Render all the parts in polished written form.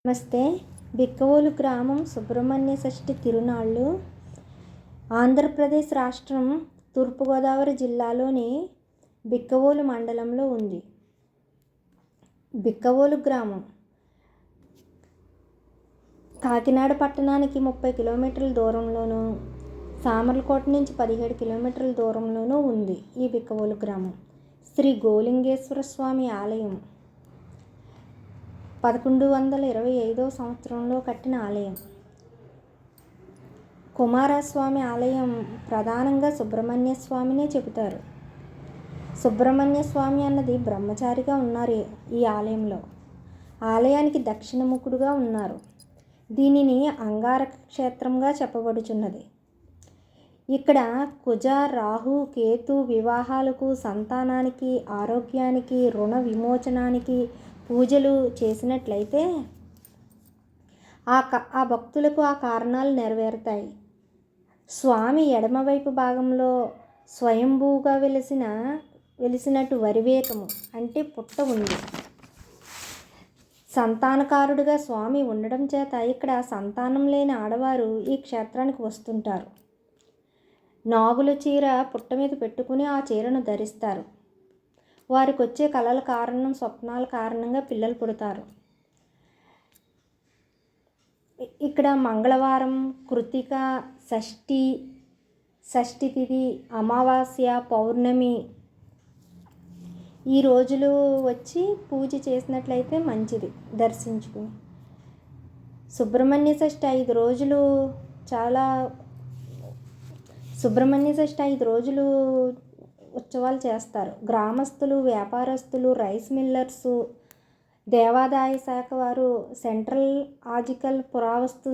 నమస్తే. బిక్కవోలు గ్రామం సుబ్రహ్మణ్య షష్ఠి తిరునాళ్ళు ఆంధ్రప్రదేశ్ రాష్ట్రం తూర్పుగోదావరి జిల్లాలోని బిక్కవోలు మండలంలో ఉంది. బిక్కవోలు గ్రామం కాకినాడ పట్టణానికి 30 కిలోమీటర్ల దూరంలోనూ, సామర్లకోట నుంచి 17 కిలోమీటర్ల దూరంలోనూ ఉంది. ఈ బిక్కవోలు గ్రామం శ్రీ గోలింగేశ్వర స్వామి ఆలయం 1125 సంవత్సరంలో కట్టిన ఆలయం. కుమారస్వామి ఆలయం ప్రధానంగా సుబ్రహ్మణ్య స్వామినే చెబుతారు. సుబ్రహ్మణ్య స్వామి అన్నది బ్రహ్మచారిగా ఉన్నారు ఈ ఆలయంలో. ఆలయానికి దక్షిణముఖుడుగా ఉన్నారు. దీనిని అంగారక క్షేత్రంగా చెప్పబడుచున్నది. ఇక్కడ కుజ, రాహు, కేతు వివాహాలకు, సంతానానికి, ఆరోగ్యానికి, రుణ విమోచనానికి పూజలు చేసినట్లయితే ఆ భక్తులకు ఆ కారణాలు నెరవేరుతాయి. స్వామి ఎడమవైపు భాగంలో స్వయంభూగా వెలిసినట్టు వరివేకము అంటే పుట్ట ఉంది. సంతానకారుడుగా స్వామి ఉండడం చేత ఇక్కడ సంతానం లేని ఆడవారు ఈ క్షేత్రానికి వస్తుంటారు. నాగుల చీర పుట్ట మీద పెట్టుకుని ఆ చీరను ధరిస్తారు. వారికి వచ్చే కళల కారణం, స్వప్నాల కారణంగా పిల్లలు పుడతారు. ఇక్కడ మంగళవారం, కృతిక, షష్ఠి తిథి, అమావాస్య, పౌర్ణమి ఈ రోజులు వచ్చి పూజ చేసినట్లయితే మంచిది దర్శించుకుని. సుబ్రహ్మణ్య షష్ఠి 5 రోజులు ఉత్సవాలు చేస్తారు. గ్రామస్తులు, వ్యాపారస్తులు, రైస్ మిల్లర్సు, దేవాదాయ శాఖ వారు, సెంట్రల్ ఆజికల్ పురావస్తు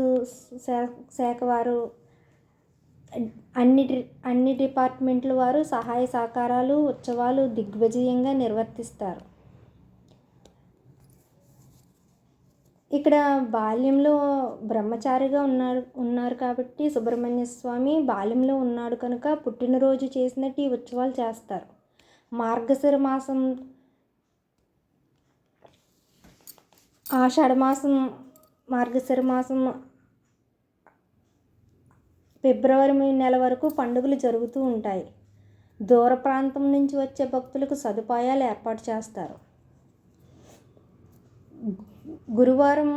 శాఖ వారు, అన్ని డిపార్ట్మెంట్ల వారు సహాయ సహకారాలు ఉత్సవాలు దిగ్విజయంగా నిర్వర్తిస్తారు. ఇక్కడ బాల్యంలో బ్రహ్మచారిగా ఉన్నారు కాబట్టి సుబ్రహ్మణ్య స్వామి బాల్యంలో ఉన్నాడు కనుక పుట్టినరోజు చేసినట్టు ఈ ఉత్సవాలు చేస్తారు. మార్గశిర మాసం, ఆషాఢ మాసం, మార్గశిర మాసం, ఫిబ్రవరి నెల వరకు పండుగలు జరుగుతూ ఉంటాయి. దూర ప్రాంతం నుంచి వచ్చే భక్తులకు సదుపాయాలు ఏర్పాటు చేస్తారు. గురువారం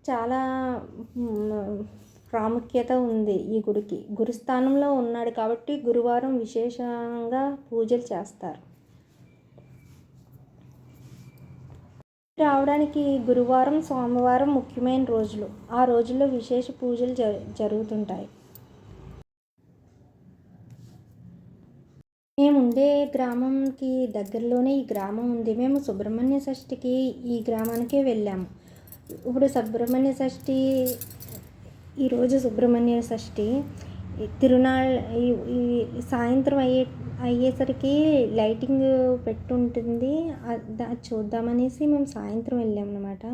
చాలా ప్రాముఖ్యత ఉంది ఈ గుడికి. గురుస్థానంలో ఉన్నాడు కాబట్టి గురువారం విశేషంగా పూజలు చేస్తారు. రావడానికి గురువారం, సోమవారం ముఖ్యమైన రోజులు. ఆ రోజుల్లో విశేష పూజలు జరుగుతుంటాయి. మేము ఉండే గ్రామంకి దగ్గరలోనే ఈ గ్రామం ఉంది. మేము సుబ్రహ్మణ్య షష్ఠికి ఈ గ్రామానికే వెళ్ళాము. ఇప్పుడు సుబ్రహ్మణ్య షష్ఠి ఈరోజు సుబ్రహ్మణ్య షష్ఠి తిరునాళ్ళు సాయంత్రం అయ్యేసరికి లైటింగ్ పెట్టుంటుంది. అది చూద్దామనేసి మేము సాయంత్రం వెళ్ళామన్నమాట.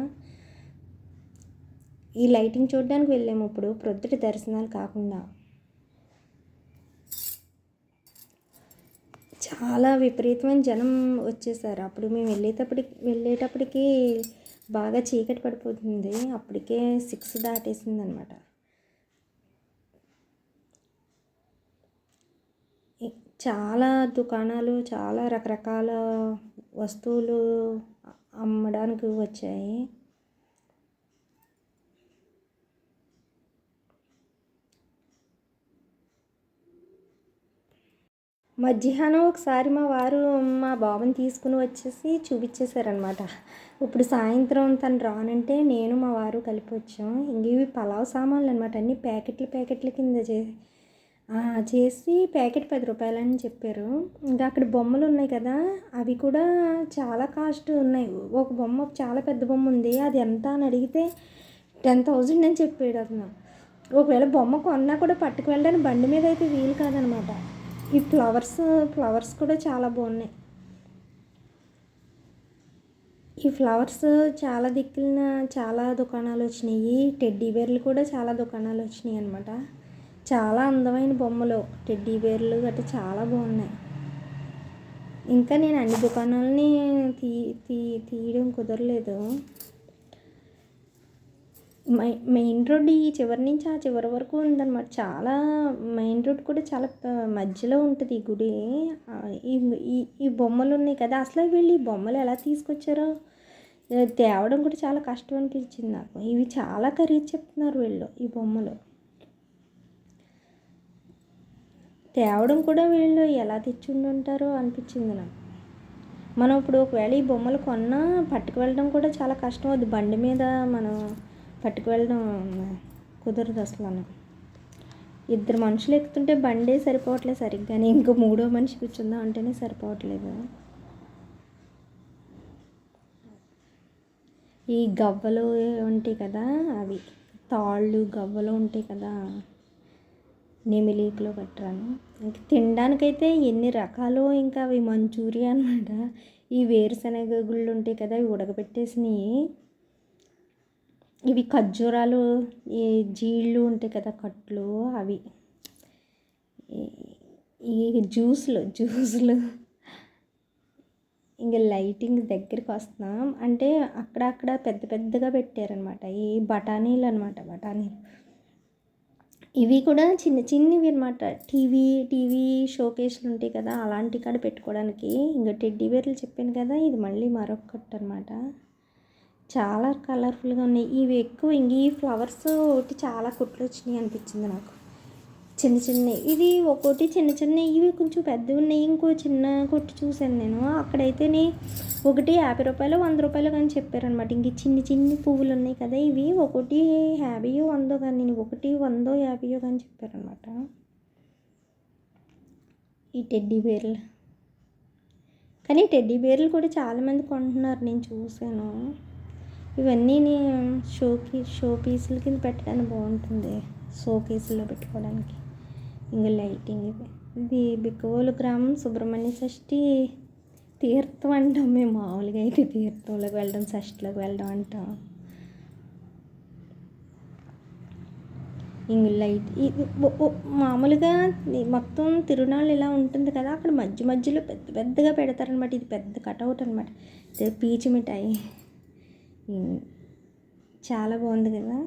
ఈ లైటింగ్ చూడడానికి వెళ్ళాము. ఇప్పుడు ప్రొద్దుటి దర్శనాలు కాకుండా చాలా విపరీతమైన జనం వచ్చేసారు. అప్పుడు మేము వెళ్ళేటప్పటికి బాగా చీకటి పడిపోతుంది. అప్పటికే 6 దాటేసింది అనమాట. చాలా దుకాణాలు, చాలా రకరకాల వస్తువులు అమ్మడానికి వచ్చాయి. మధ్యాహ్నం ఒకసారి మా వారు మా బాబుని తీసుకుని వచ్చేసి చూపించేశారనమాట. ఇప్పుడు సాయంత్రం తను రానంటే నేను మా వారు కలిపి వచ్చాం. ఇవి పలావ్ సామాన్లు అనమాట. అన్నీ ప్యాకెట్ల కింద చేసి ప్యాకెట్ 10 రూపాయలని చెప్పారు. ఇంకా అక్కడ బొమ్మలు ఉన్నాయి కదా, అవి కూడా చాలా కాస్ట్ ఉన్నాయి. ఒక బొమ్మ, చాలా పెద్ద బొమ్మ ఉంది. అది ఎంత అని అడిగితే 10,000 అని చెప్పాడు అతను. ఒకవేళ బొమ్మ కొన్నా కూడా పట్టుకు వెళ్ళడానికి బండి మీద అయితే వీలు కాదనమాట. ఈ ఫ్లవర్స్ కూడా చాలా బాగున్నాయి. ఈ ఫ్లవర్స్ చాలా దిక్కున చాలా దుకాణాలు వచ్చినాయి. టెడ్డీ బేర్లు కూడా చాలా దుకాణాలు వచ్చినాయి అనమాట. చాలా అందమైన బొమ్మలు, టెడ్డీ బేర్లు గట్రా చాలా బాగున్నాయి. ఇంకా నేను అన్ని దుకాణాలని తీయడం కుదరలేదు. మెయిన్ రోడ్ ఈ చివరి నుంచి ఆ చివరి వరకు ఉందన్నమాట. చాలా మెయిన్ రోడ్ కూడా చాలా మధ్యలో ఉంటుంది ఈ గుడి. ఈ ఈ ఈ బొమ్మలు ఉన్నాయి కదా, అసలు వీళ్ళు ఈ బొమ్మలు ఎలా తీసుకొచ్చారో తేవడం కూడా చాలా కష్టం అనిపించింది నాకు. ఇవి చాలా ఖరీదు చెప్తున్నారు వీళ్ళు. ఈ బొమ్మలు తేవడం కూడా వీళ్ళు ఎలా తెచ్చుండి ఉంటారో అనిపించింది నాకు. మనం ఇప్పుడు ఒకవేళ ఈ బొమ్మలు కొన్నా పట్టుకు వెళ్ళడం కూడా చాలా కష్టం. అది బండి మీద మనం పట్టుకు వెళ్ళడం కుదరదు అసలు. ఇద్దరు మనుషులు ఎక్కుతుంటే బండే సరిపోవట్లేదు సరిగ్గానే, ఇంకో మూడో మనిషి కూర్చుందాం అంటేనే సరిపోవట్లేదు. ఈ గవ్వలు ఉంటాయి కదా, అవి తాళ్ళు గవ్వలు ఉంటాయి కదా, నెమిలీకులో కట్టరాను. ఇంకా తినడానికైతే ఎన్ని రకాలు, ఇంకా అవి మంచూరియా అనమాట. ఈ వేరుశనగ గుళ్ళు ఉంటాయి కదా, ఇవి ఉడకబెట్టేసినవి. ఇవి ఖర్జూరాలు, ఈ జీళ్ళు ఉంటాయి కదా కట్లు, అవి. ఈ జ్యూసులు ఇంకా లైటింగ్ దగ్గరికి వస్తున్నాం అంటే అక్కడక్కడ పెద్ద పెద్దగా పెట్టారనమాట. ఈ బఠానీలు అనమాట, బఠానీలు. ఇవి కూడా చిన్న చిన్నవి అనమాట. టీవీ షోకేస్లు ఉంటాయి కదా, అలాంటి కాడ పెట్టుకోవడానికి. ఇంకా టెడ్డీ బేర్లు చెప్పాను కదా, ఇది మళ్ళీ మరొకటి అనమాట. చాలా కలర్ఫుల్గా ఉన్నాయి ఇవి ఎక్కువ. ఇంక ఈ ఫ్లవర్స్ ఒకటి చాలా కుట్లు వచ్చినాయి అనిపించింది నాకు. చిన్నవి ఇది ఒక్కోటి చిన్న ఇవి కొంచెం పెద్దవి ఉన్నాయి. ఇంకో చిన్న కొట్టు చూశాను నేను, అక్కడైతేనే ఒకటి 50 రూపాయలు 100 రూపాయలు కానీ చెప్పారనమాట. ఇంక చిన్ని పువ్వులు ఉన్నాయి కదా, ఇవి ఒకటి 50 100 కానీ, నేను ఒకటి 100 50 కానీ చెప్పారనమాట. ఈ టెడ్డీ బేర్లు, కానీ టెడ్డీ బేర్లు కూడా చాలామంది కొంటున్నారు, నేను చూశాను. ఇవన్నీ షో పీసుల కింద పెట్టడానికి బాగుంటుంది, షో కేసుల్లో పెట్టుకోవడానికి. ఇంకా లైటింగ్ ఇది బిక్కవోలు గ్రామం సుబ్రహ్మణ్య షష్ఠి తీర్థం అంటాం మేము. మామూలుగా అయితే తీర్థంలోకి వెళ్ళడం, షష్ఠిలోకి వెళ్ళడం అంటాం. ఇంక లైట్ మామూలుగా మొత్తం తిరునాళ్ళు ఇలా ఉంటుంది కదా, అక్కడ మధ్యలో పెద్దగా పెడతారనమాట. ఇది పెద్ద కటౌట్ అనమాట. పీచు మిఠాయి చాలా బాగుంది కదా.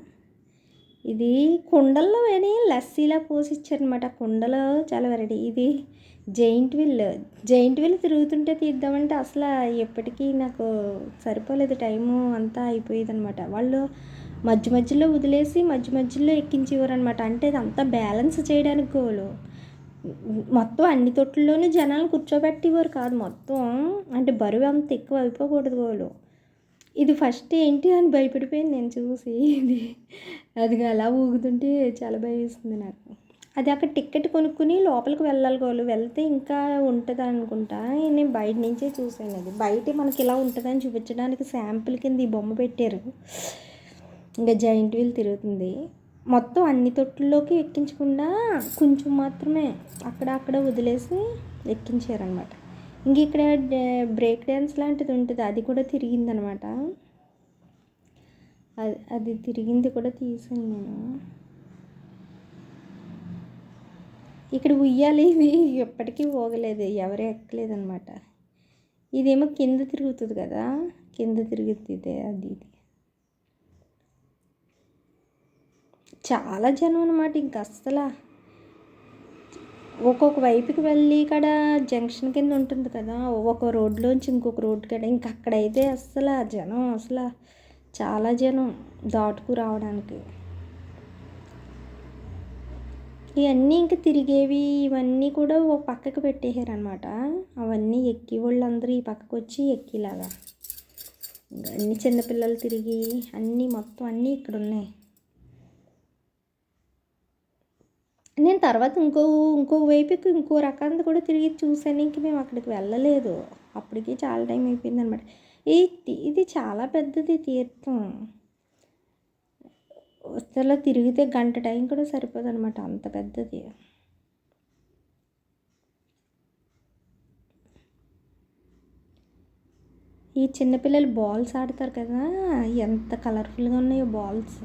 ఇది కుండల్లో వేని లస్సీలా పోసిచ్చారనమాట. కుండలో చాలా వెరైటీ. ఇది జైంట్ వీల్ తిరుగుతుంటే తీద్దామంటే అసలు ఎప్పటికీ నాకు సరిపోలేదు, టైము అంతా అయిపోయేది అనమాట. వాళ్ళు మధ్యలో వదిలేసి మధ్యలో ఎక్కించేవారు అనమాట. అంటే అంతా బ్యాలెన్స్ చేయడానికి గోలు. మొత్తం అన్ని తొట్టుల్లోనూ జనాలు కూర్చోబెట్టేవారు కాదు మొత్తం. అంటే బరువు అంత ఎక్కువ అయిపోకూడదు గోలు. ఇది ఫస్ట్ ఏంటి అని భయపడిపోయింది నేను చూసి. అది అలా ఊగుతుంటే చాలా భయం వేస్తుంది నాకు. అది అక్కడ టికెట్ కొనుక్కుని లోపలికి వెళ్ళాలి గోలు. వెళ్తే ఇంకా ఉంటుంది అనుకుంటా. నేను బయట నుంచే చూసాను. అది బయట మనకి ఇలా ఉంటుందని చూపించడానికి శాంపుల్ కింద ఈ బొమ్మ పెట్టారు. ఇంకా జైంట్ వీల్ తిరుగుతుంది. మొత్తం అన్ని తొట్టుల్లోకి ఎక్కించకుండా కొంచెం మాత్రమే అక్కడ వదిలేసి ఎక్కించారనమాట. ఇంక ఇక్కడ బ్రేక్ డ్యాన్స్ లాంటిది ఉంటుంది, అది కూడా తిరిగిందనమాట. అది తిరిగింది కూడా తీసాను నేను. ఇక్కడ ఉయ్యాలి, ఇవి ఎప్పటికీ పోగలేదు, ఎవరు ఎక్కలేదు అనమాట. ఇదేమో కింద తిరుగుతుంది కదా, కింద తిరుగుతుంది అది. చాలా జనం అనమాట. ఇంక అస్సలు ఒక్కొక్క వైపుకి వెళ్ళి ఇక్కడ జంక్షన్ కింద ఉంటుంది కదా, ఒక రోడ్లోంచి ఇంకొక రోడ్డు కదా, ఇంక అక్కడైతే అస్సలు జనం, అసలు చాలా జనం దాటుకు రావడానికి. ఇవన్నీ ఇంక తిరిగేవి ఇవన్నీ కూడా ఒక పక్కకు పెట్టేశారనమాట. అవన్నీ ఎక్కి వాళ్ళందరూ ఈ పక్కకు వచ్చి ఎక్కిలాగా. ఇంకా అన్ని చిన్నపిల్లలు తిరిగి అన్నీ మొత్తం అన్నీ ఇక్కడ ఉన్నాయి. నేను తర్వాత ఇంకో వైపుకి ఇంకో రకాన్ని కూడా తిరిగి చూసాను. ఇంక మేము అక్కడికి వెళ్ళలేదు, అప్పటికి చాలా టైం అయిపోయింది అనమాట. ఇది చాలా పెద్దది తీర్థం. అసలు తిరిగితే గంట టైం కూడా సరిపోదు అనమాట, అంత పెద్దది. ఈ చిన్నపిల్లలు బాల్స్ ఆడతారు కదా, ఎంత కలర్ఫుల్గా ఉన్నాయో బాల్స్.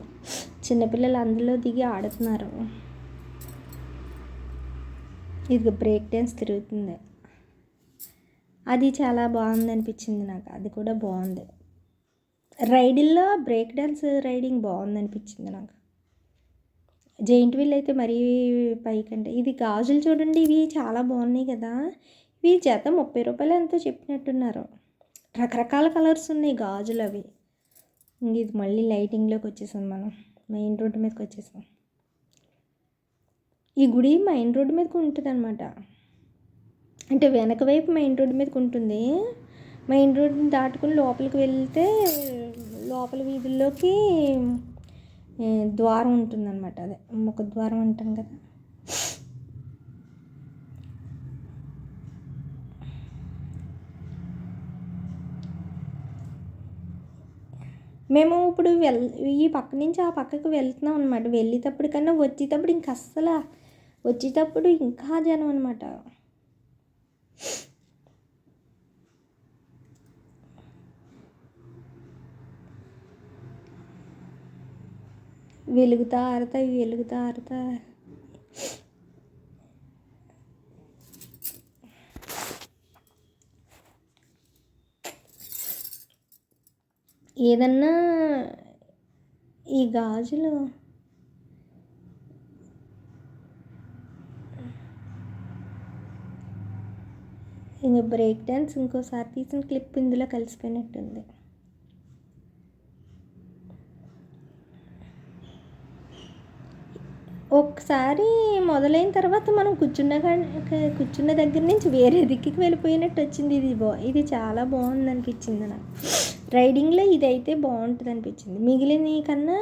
చిన్నపిల్లలు అందులో దిగి ఆడుతున్నారు. ఇది బ్రేక్ డ్యాన్స్ తిరుగుతుంది, అది చాలా బాగుంది అనిపించింది నాకు. అది కూడా బాగుంది. రైడిల్లో బ్రేక్ డాన్స్ రైడింగ్ బాగుందనిపించింది నాకు. జెయింట్ వీల్ అయితే మరీ పైకంటే ఇది గాజులు చూడండి, ఇవి చాలా బాగున్నాయి కదా. ఇవి జత 30 రూపాయలు ఎంతో చెప్పినట్టున్నారు. రకరకాల కలర్స్ ఉన్నాయి గాజులు అవి. ఇది మళ్ళీ లైటింగ్లోకి వచ్చేసాం, మనం మెయిన్ రోడ్డు మీదకి వచ్చేసాం. ఈ గుడి మెయిన్ రోడ్డు మీదకి ఉంటుంది అనమాట. అంటే వెనక వైపు మెయిన్ రోడ్డు మీదకి ఉంటుంది. మెయిన్ రోడ్ని దాటుకుని లోపలికి వెళ్తే లోపల వీధుల్లోకి ద్వారం ఉంటుందన్నమాట. అదే ముఖ ద్వారం అంటాం కదా. మేము ఇప్పుడు ఈ పక్క నుంచి ఆ పక్కకు వెళ్తున్నాం అనమాట. వెళ్ళేటప్పుడు కన్నా వచ్చేటప్పుడు ఇంక అస్సలు, వచ్చేటప్పుడు ఇంకా జనం అనమాట. వెలుగుతా ఆరుతా ఏదన్నా ఈ గాజులు ఇంకా బ్రేక్ డ్యాన్స్ ఇంకోసారి తీసిన క్లిప్ ఇందులో కలిసిపోయినట్టుంది. ఒకసారి మొదలైన తర్వాత మనం కూర్చున్న దగ్గర నుంచి వేరే దిక్కుకి వెళ్ళిపోయినట్టు వచ్చింది. ఇది చాలా బాగుంది అనిపించింది నాకు. రైడింగ్లో ఇదైతే బాగుంటుంది అనిపించింది. మిగిలిన కన్నా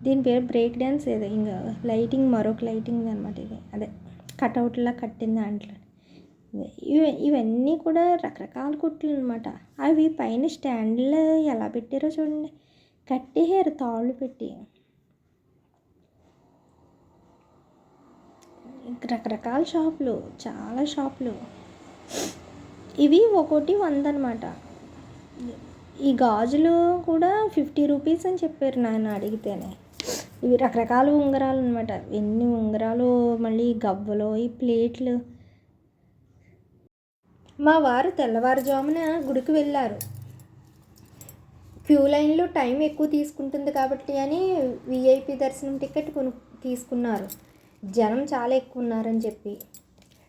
దీని పేరు బ్రేక్ డ్యాన్స్ ఏదో ఇంకా లైటింగ్, మరొక లైటింగ్ అనమాట. ఇది అదే కటౌట్లా కట్టిన దాంట్లో ఇవన్నీ కూడా రకరకాల కుట్లు అనమాట. అవి పైన స్టాండ్లో ఎలా పెట్టారో చూడండి, కట్టేసారు తాళ్ళు పెట్టి. రకరకాల షాపులు, చాలా షాపులు. ఇవి ఒక్కోటి 100 అనమాట. ఈ గాజులు కూడా 50 రూపీస్ అని చెప్పారు నాన్న అడిగితేనే. ఇవి రకరకాల ఉంగరాలు అనమాట. ఎన్ని ఉంగరాలు, మళ్ళీ గవ్వలు, ఈ ప్లేట్లు. మా వారు తెల్లవారుజామున గుడికి వెళ్ళారు. క్యూ లైన్లో టైం ఎక్కువ తీసుకుంటుంది కాబట్టి అని విఐపి దర్శనం టికెట్ తీసుకున్నారు. జనం చాలా ఎక్కువ ఉన్నారని చెప్పి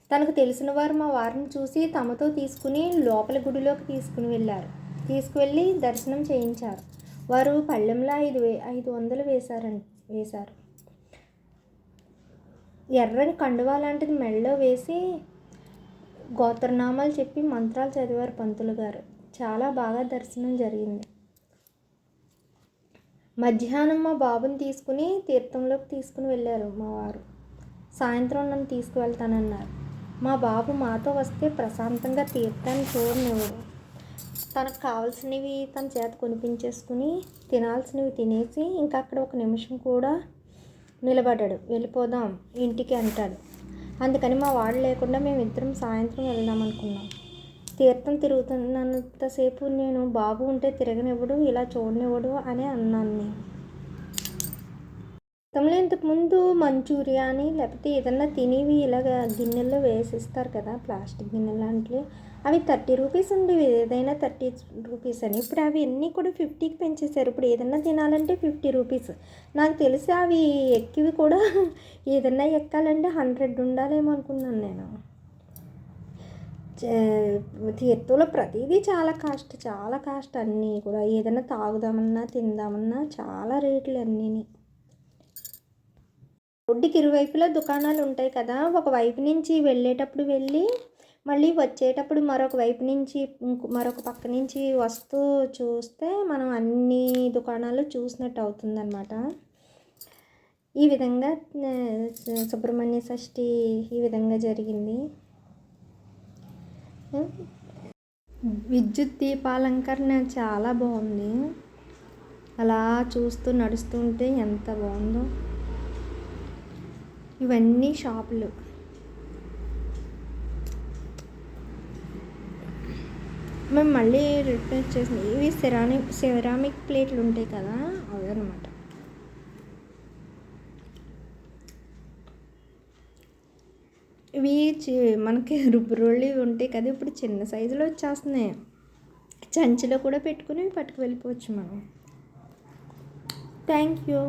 తనకు తెలిసిన వారు మా వారిని చూసి తమతో తీసుకుని లోపల గుడిలోకి తీసుకువెళ్ళి దర్శనం చేయించారు. వారు పళ్ళెంలో 500 వేశారు. ఎర్రని కండువా లాంటిది మెడలో వేసి గోత్రనామాలు చెప్పి మంత్రాలు చదివారు పంతులు గారు. చాలా బాగా దర్శనం జరిగింది. మధ్యాహ్నం మా బాబుని తీసుకుని తీర్థంలోకి తీసుకుని వెళ్ళారు మా వారు. సాయంత్రం నన్ను తీసుకువెళ్తానన్నారు. మా బాబు మాతో వస్తే ప్రశాంతంగా తీర్థాన్ని చూడనివ్వడు. తనకు కావాల్సినవి తన చేత కొనిపించేసుకుని తినాల్సినవి తినేసి ఇంకా అక్కడ ఒక నిమిషం కూడా నిలబడ్డాడు. వెళ్ళిపోదాం ఇంటికి అంటాడు. అందుకని మా వాడు లేకుండా మేమిద్దరం సాయంత్రం వెళ్దాం అనుకున్నాం. తీర్థం తిరుగుతున్నంతసేపు నేను బాబు ఉంటే తిరగనివ్వడు, ఇలా చూడనివ్వడు అని అన్నాను. నేను తీర్థంలో ఇంతకుముందు మంచూరియా అని లేకపోతే ఏదన్నా తినేవి ఇలాగ గిన్నెల్లో వేసిస్తారు కదా, ప్లాస్టిక్ గిన్నె లాంటివి. అవి 30 రూపీస్ ఉండేవి, ఏదైనా 30 రూపీస్ అని. ఇప్పుడు అవి అన్నీ కూడా 50కి పెంచేశారు. ఇప్పుడు ఏదన్నా తినాలంటే 50 రూపీస్. నాకు తెలిసి అవి ఎక్కివి కూడా ఏదన్నా ఎక్కాలంటే 100 ఉండాలేమో అనుకున్నాను నేను. తీర్థంలో ప్రతిదీ చాలా కాస్ట్ అన్నీ కూడా. ఏదైనా తాగుదామన్నా తిందామన్నా చాలా రేట్లు అన్నీని. రోడ్డుకి ఇరువైపులా దుకాణాలు ఉంటాయి కదా. ఒకవైపు నుంచి వెళ్ళేటప్పుడు వెళ్ళి మళ్ళీ వచ్చేటప్పుడు మరొక పక్క నుంచి వస్తూ చూస్తే మనం అన్ని దుకాణాలు చూసినట్టు అవుతుందన్నమాట. ఈ విధంగా సుబ్రహ్మణ్య షష్ఠి ఈ విధంగా జరిగింది. విద్యుత్ దీపాలంకరణ చాలా బాగుంది. అలా చూస్తూ నడుస్తుంటే ఎంత బాగుందో. ఇవన్నీ షాపులు. మేము మళ్ళీ రిటర్న్ వచ్చేసింది. ఇవి సెరామిక్ ప్లేట్లు ఉంటాయి కదా, అవి అనమాట. ఇవి మనకి రుబ్బురోళ్ళు ఉంటాయి కదా, ఇప్పుడు చిన్న సైజులో వచ్చేస్తున్నాయి. సంచిలో కూడా పెట్టుకుని పట్టుకు వెళ్ళిపోవచ్చు మనం. Thank you.